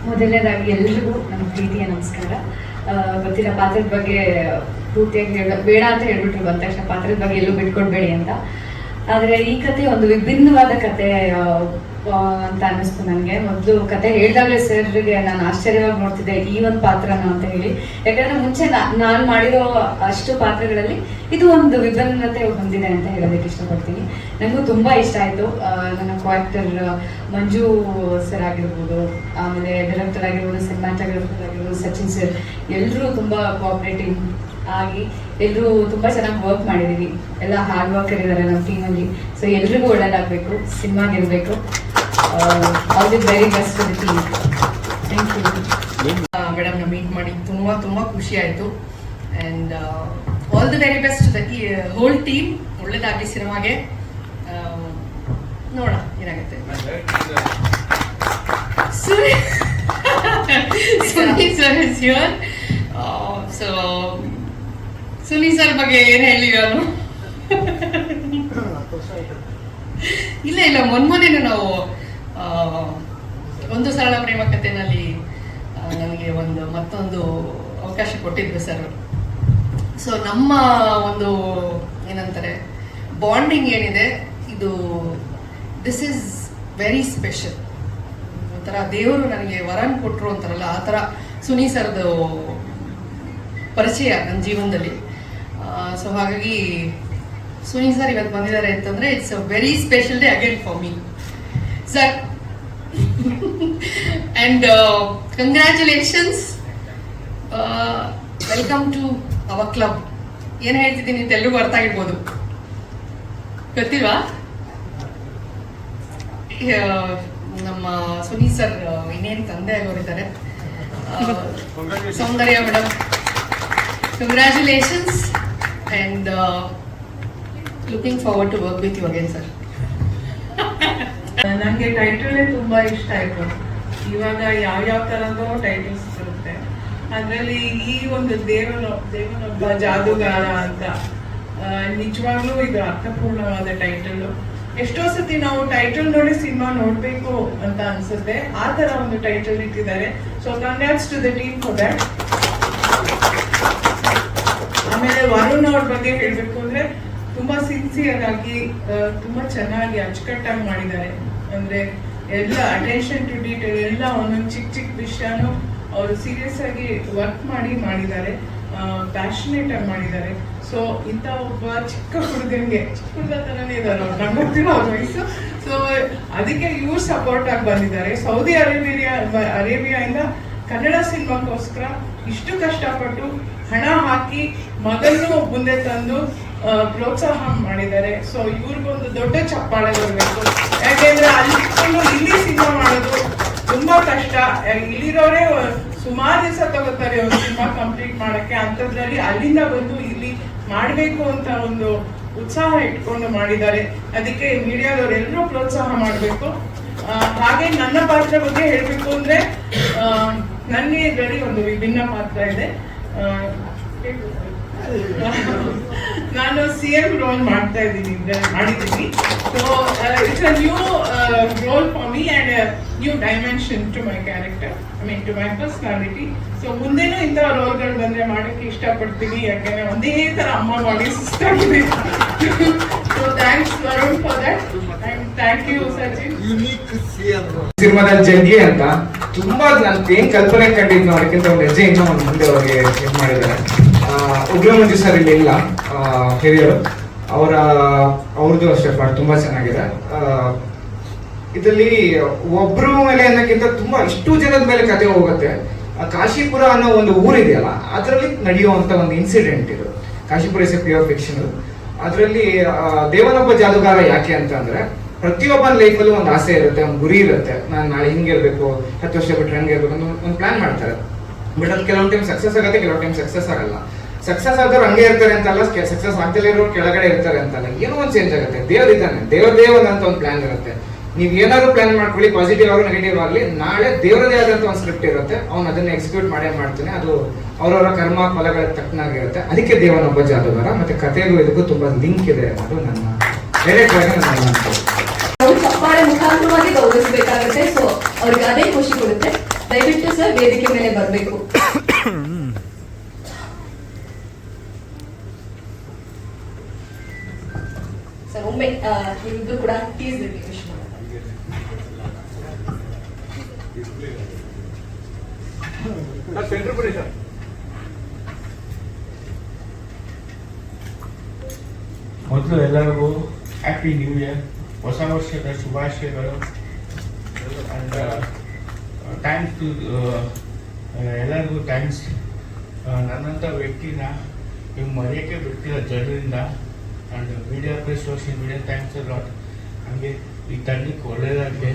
ಮೊದಲನೇದಾಗಿ ಎಲ್ರಿಗೂ ನಮ್ಮ ಪ್ರೀತಿಯ ನಮಸ್ಕಾರ. ಗೊತ್ತಿಲ್ಲ ಪಾತ್ರದ ಬಗ್ಗೆ ಪೂರ್ತಿಯಾಗಿ ಬೇಡ ಅಂತ ಹೇಳ್ಬಿಟ್ರು ಬಂದ ತಕ್ಷಣ ಪಾತ್ರದ ಬಗ್ಗೆ ಎಲ್ಲೂ ಬಿಟ್ಕೊಡ್ಬೇಡಿ ಅಂತ. ಆದರೆ ಈ ಕತೆ ಒಂದು ವಿಭಿನ್ನವಾದ ಕತೆ ಅಂತ ಅನ್ನಿಸ್ತು ನನಗೆ. ಮೊದಲು ಕತೆ ಹೇಳಿದಾಗಲೇ ಸರ್ಗೆ ನಾನು ಆಶ್ಚರ್ಯವಾಗಿ ನೋಡ್ತಿದ್ದೆ ಈ ಒಂದು ಪಾತ್ರನ ಅಂತ ಹೇಳಿ. ಯಾಕಂದ್ರೆ ಮುಂಚೆ ನಾನು ಮಾಡಿರೋ ಅಷ್ಟು ಪಾತ್ರಗಳಲ್ಲಿ ಇದು ಒಂದು ವಿಭಿನ್ನತೆ ಹೊಂದಿದೆ ಅಂತ ಹೇಳೋದಕ್ಕೆ ಇಷ್ಟಪಡ್ತೀನಿ. ನನಗೂ ತುಂಬ ಇಷ್ಟ ಆಯಿತು. ನನ್ನ ಕೋಆಕ್ಟರ್ ಮಂಜು ಸರ್ ಆಗಿರ್ಬೋದು, ಆಮೇಲೆ ಡೈರೆಕ್ಟರ್ ಆಗಿರ್ಬೋದು, ಸಿನಿಮಾಟೋಗ್ರಫರ್ ಆಗಿರ್ಬೋದು ಸಚಿನ್ ಸರ್, ಎಲ್ಲರೂ ತುಂಬ ಕೋಆಪರೇಟಿವ್ ಆಗಿ ಎಲ್ಲರೂ ತುಂಬ ಚೆನ್ನಾಗಿ ವರ್ಕ್ ಮಾಡಿದ್ದೀವಿ. ಎಲ್ಲ ಹಾರ್ಡ್ ವರ್ಕರ್ ಇದ್ದಾರೆ ನಮ್ಮ ಟೀಮಲ್ಲಿ. ಸೊ ಎಲ್ರಿಗೂ ಒಳ್ಳೆಯದಾಗಬೇಕು, ಸಿನಿಮಾಗಿರಬೇಕು. All the very best for the team. Thank you ಮೇಡಮ್ನ ಮೀಟ್ ಮಾಡಿ ತುಂಬ ತುಂಬ ಖುಷಿ ಆಯಿತು. And all the very best the whole team. ಒಳ್ಳೆಯದಾಗಲಿ ಸಿನಿಮಾಗೆ. ನೋಡೋಣ ಏನಾಗುತ್ತೆ. Suni sir is here. So Suni sir ಬಗ್ಗೆ ಏನು ಹೇಳಿ ನಾನು ಇಲ್ಲ ಮೊನ್ನೆ ನಾವು ಒಂದು ಸರಳ ಪ್ರೇಮ ಕಥೆನಲ್ಲಿ ನನಗೆ ಮತ್ತೊಂದು ಅವಕಾಶ ಕೊಟ್ಟಿದ್ರು ಸರ್. ಸೊ ನಮ್ಮ ಒಂದು ಏನಂತಾರೆ ಬಾಂಡಿಂಗ್ ಏನಿದೆ, ಇದು ದಿಸ್ ಈಸ್ ವೆರಿ ಸ್ಪೆಷಲ್. ಒಂಥರ ದೇವರು ನನಗೆ ವರನ್ ಕೊಟ್ಟರು ಅಂತಾರಲ್ಲ, ಆ ಥರ ಸುನಿ ಸರ್ದು ಪರಿಚಯ ನನ್ನ ಜೀವನದಲ್ಲಿ. ಸೊ ಹಾಗಾಗಿ ಸುನಿ ಸರ್ ಇವತ್ತು ಬಂದಿದ್ದಾರೆ ಅಂತಂದ್ರೆ it's a very special day again for me sir. And congratulations, welcome to our club. ಏನು ಹೇಳ್ತಿದ್ದೀನಿ ಅಂತ ಎಲ್ರಿಗೂ ಅರ್ಥ ಆಗಿರ್ಬೋದು, ಗೊತ್ತಿಲ್ವಾ? ನಮ್ಮ ಸುನಿ ಸರ್ ಇನ್ನೇನು ತಂದೆ ಆಗೋರಿದ್ದಾರೆ. Soundarya madam, congratulations and looking forward to work with you again sir. ನನಗೆ ಟೈಟಲ್ ತುಂಬಾ ಇಷ್ಟ ಆಯ್ತು. ಇವಾಗ ಯಾವ ತರದ್ದು ಟೈಟಲ್ಸ್ ಬರುತ್ತೆ, ಅದರಲ್ಲಿ ಈ ಒಂದು ದೇವನೊಬ್ಬ ಜಾದೂಗಾರ ಅಂತ ನಿಜವಾಗ್ಲೂ ಇದು ಅರ್ಥಪೂರ್ಣವಾದ ಟೈಟಲ್. ಎಷ್ಟೋ ಸತಿ ನಾವು ಟೈಟಲ್ ನೋಡಿ ಸಿನಿಮಾ ನೋಡ್ಬೇಕು ಅಂತ ಅನ್ಸುತ್ತೆ, ಆ ತರ ಒಂದು ಟೈಟಲ್ ಇಟ್ಟಿದ್ದಾರೆ. So congrats to the team for that. ಆಮೇಲೆ ವರುಣ್ ಅವ್ರ ಬಗ್ಗೆ ಹೇಳ್ಬೇಕು ಅಂದ್ರೆ ತುಂಬಾ ಸಿನ್ಸಿಯರ್ ಆಗಿ ತುಂಬಾ ಚೆನ್ನಾಗಿ ಅಚ್ಚುಕಟ್ಟಾಗಿ ಮಾಡಿದ್ದಾರೆ. ಅಂದ್ರೆ ಎಲ್ಲ ಅಟೆನ್ಷನ್ ಟು ಡೀಟೇಲ್, ಎಲ್ಲ ಒಂದೊಂದು ಚಿಕ್ಕ ವಿಷಯನೂ ಅವರು ಸೀರಿಯಸ್ ಆಗಿ ವರ್ಕ್ ಮಾಡಿದ್ದಾರೆ, ಪ್ಯಾಷನೇಟ್ ಆಗಿ ಮಾಡಿದ್ದಾರೆ. ಸೊ ಇಂಥ ಒಬ್ಬ ಚಿಕ್ಕ ಹುಡುಗ ತರನೇ ಇದ್ದಾರೆ ಅವ್ರು, ನಂಗೆ ಗೊತ್ತಿರೋ ಅವ್ರ ವಯಸ್ಸು. ಸೊ ಅದಕ್ಕೆ ಇವ್ರು ಸಪೋರ್ಟ್ ಆಗಿ ಬಂದಿದ್ದಾರೆ. ಸೌದಿ ಅರೇಬಿಯಾದಿಂದ ಕನ್ನಡ ಸಿನಿಮಾಕ್ಕೋಸ್ಕರ ಇಷ್ಟು ಕಷ್ಟಪಟ್ಟು ಹಣ ಹಾಕಿ ಮಗನ್ನು ಮುಂದೆ ತಂದು ಪ್ರೋತ್ಸಾಹ ಮಾಡಿದ್ದಾರೆ. ಸೊ ಇವ್ರಿಗೊಂದು ದೊಡ್ಡ ಚಪ್ಪಾಳೆ ಬರಬೇಕು. ಯಾಕೆಂದ್ರೆ ಇಲ್ಲಿ ಸಿನಿಮಾ ಮಾಡೋದು ತುಂಬಾ ಕಷ್ಟ. ಇಲ್ಲಿರೋರೇ ಸುಮಾರು ದಿವಸ ತಗೋತಾರೆ ಒಂದು ಸಿನಿಮಾ ಕಂಪ್ಲೀಟ್ ಮಾಡಕ್ಕೆ. ಅಂಥದ್ರಲ್ಲಿ ಅಲ್ಲಿಂದ ಬಂದು ಇಲ್ಲಿ ಮಾಡಬೇಕು ಅಂತ ಒಂದು ಉತ್ಸಾಹ ಇಟ್ಕೊಂಡು ಮಾಡಿದ್ದಾರೆ. ಅದಕ್ಕೆ ಮೀಡಿಯಾದವರೆಲ್ಲರೂ ಪ್ರೋತ್ಸಾಹ ಮಾಡಬೇಕು. ಹಾಗೆ ನನ್ನ ಪಾತ್ರ ಬಗ್ಗೆ ಹೇಳಬೇಕು ಅಂದ್ರೆ ನನಗೆ ಇದರಲ್ಲಿ ಒಂದು ವಿಭಿನ್ನ ಪಾತ್ರ ಇದೆ. ನಾನು CM ರೋಲ್ ಮಾಡಿದ್ದೀನಿ. So it's a new role for me and new dimension to my character, I mean to my personality. So ಮುಂದೆನೂ ಇಂಥ ರೋಲ್ಗಳು ಬಂದ್ರೆ ಮಾಡಕ್ಕೆ ಇಷ್ಟಪಡ್ತೀನಿ, ಯಾಕೆಂದ್ರೆ ಒಂದೇ ತರ ಅಮ್ಮ ಮಾಡಿ ಸುಸ್ತಾಗಿದೆ. So thanks Varun for that and thank you Sachin. ಸಿನಿಮಾದಲ್ಲಿ ಜಗ್ಗಿ ಅಂತ ತುಂಬಾ ನಾನು ಏನ್ ಕಲ್ಪನೆ ಕಂಡಿದ್ದು ಅದಕ್ಕಿಂತ ಒಂದು ಹೆಜ್ಜೆ ಇನ್ನೂ ಒಂದು ಮುಂದೆ ಅವ್ರಿಗೆ ಇದು ಮಾಡಿದ್ದಾರೆ. ಉಗ್ರ ಮಂಜು ಸರ್ ಇಲ್ಲಿ ಇಲ್ಲ, ಹಿರಿಯರು, ಅವ್ರದ್ದು ಅಷ್ಟೇ ಪಾಠ ತುಂಬಾ ಚೆನ್ನಾಗಿದೆ. ಇದರಲ್ಲಿ ಒಬ್ರು ಮೇಲೆ ಅನ್ನೋಕ್ಕಿಂತ ತುಂಬಾ ಇಷ್ಟು ಜನದ ಮೇಲೆ ಕತೆ ಹೋಗುತ್ತೆ. ಕಾಶಿಪುರ ಅನ್ನೋ ಒಂದು ಊರಿದೆಯಲ್ಲ, ಅದರಲ್ಲಿ ನಡೆಯುವಂತ ಒಂದು ಇನ್ಸಿಡೆಂಟ್ ಇದು. Kashipura is A pure fiction. ಅದರಲ್ಲಿ ದೇವನೊಬ್ಬ ಜಾದೂಗಾರ ಯಾಕೆ ಅಂತ ಅಂದ್ರೆ, ಪ್ರತಿಯೊಬ್ಬನ ಲೈಫಲ್ಲೂ ಒಂದು ಆಸೆ ಇರುತ್ತೆ, ಒಂದು ಗುರಿ ಇರುತ್ತೆ. ನಾನು ನಾಳೆ ಹಿಂಗಿರ್ಬೇಕು, 10 ವರ್ಷ ಬಿಟ್ಟರೆ ಹಂಗಿರ್ಬೇಕು ಅಂತ ಒಂದು ಪ್ಲಾನ್ ಮಾಡ್ತಾರೆ. ಬಟ್ ಅದು ಕೆಲವೊಂದು ಟೈಮ್ ಸಕ್ಸಸ್ ಆಗುತ್ತೆ, ಕೆಲವೊಂದು ಟೈಮ್ ಸಕ್ಸಸ್ ಆಗಲ್ಲ. ಸಕ್ಸಸ್ ಆದವ್ರು ಹಂಗೆ ಇರ್ತಾರೆ ಅಂತಲ್ಲ, ಸಕ್ಸಸ್ ಆಗ್ತಿಲ್ಲ ಇರೋರು ಕೆಳಗಡೆ ಇರ್ತಾರೆ ಅಂತಲ್ಲ, ಏನೋ ಒಂದು ಚೇಂಜ್ ಆಗುತ್ತೆ. ದೇವರಿದ್ದಾನೆ, ದೇವರದೇ ಅಂತ ಒಂದು ಪ್ಲಾನ್ ಇರುತ್ತೆ. ನೀವು ಏನಾದ್ರು ಪ್ಲಾನ್ ಮಾಡ್ಕೊಳ್ಳಿ, ಪಾಸಿಟಿವ್ ಆಗಲಿ ನೆಗೆಟಿವ್ ಆಗಲಿ, ನಾಳೆ ದೇವರದೇ ಆದಂತ ಒಂದು ಸ್ಕ್ರಿಪ್ಟ್ ಇರುತ್ತೆ, ಅವ್ನು ಅದನ್ನ ಎಕ್ಸಿಕ್ಯೂಟ್ ಮಾಡ್ತಾನೆ. ಅದು ಅವರವರ ಕರ್ಮ ಫಲಗಳ ತಕ್ಕನಾಗಿರುತ್ತೆ. ಅದಕ್ಕೆ ದೇವನೊಬ್ಬ ಜಾದೂಗಾರ. ಮತ್ತೆ ಕಥೆಗೂ ಇದಕ್ಕೂ ತುಂಬಾ ಲಿಂಕ್ ಇದೆ ಅನ್ನೋದು ನನ್ನ ಡೈರೆಕ್ಟ್ ಆಗಿ ನನ್ನ ಚಪ್ಪಾಳೆ ಮುಖಾಂತರವಾಗಿ ಗೌರವಿಸಬೇಕಾಗುತ್ತೆ. ಸೊ ಅವ್ರಿಗೆ ಅದೇ ಖುಷಿ ಕೊಡುತ್ತೆ. ದಯವಿಟ್ಟು ಸರ್ ವೇದಿಕೆ ಮೇಲೆ ಬರಬೇಕು. ಸರ್ ಒಮ್ಮೆ ನಿಮ್ದು ಕೂಡ ಟೀಸ್ ವಿಶ್ ಮೊದಲು ಎಲ್ಲರಿಗೂ ಹ್ಯಾಪಿ ನ್ಯೂ ಇಯರ್, ಹೊಸ ವರ್ಷದ ಶುಭಾಶಯಗಳು. ಅಂಡ್ ಥ್ಯಾಂಕ್ಸ್ ಟು ಎಲ್ಲರಿಗೂ ಥ್ಯಾಂಕ್ಸ್. ನನ್ನಂಥ ವ್ಯಕ್ತಿನ ನೀವು ಮರೆಯೋಕ್ಕೆ ಬಿಡ್ತಿರೋ ಜನರಿಂದ. And media press social media thanks lot. ಹಾಗೆ ಈ ತಂಡಕ್ಕೆ ಒಳ್ಳೆಯದಾಗಲಿ.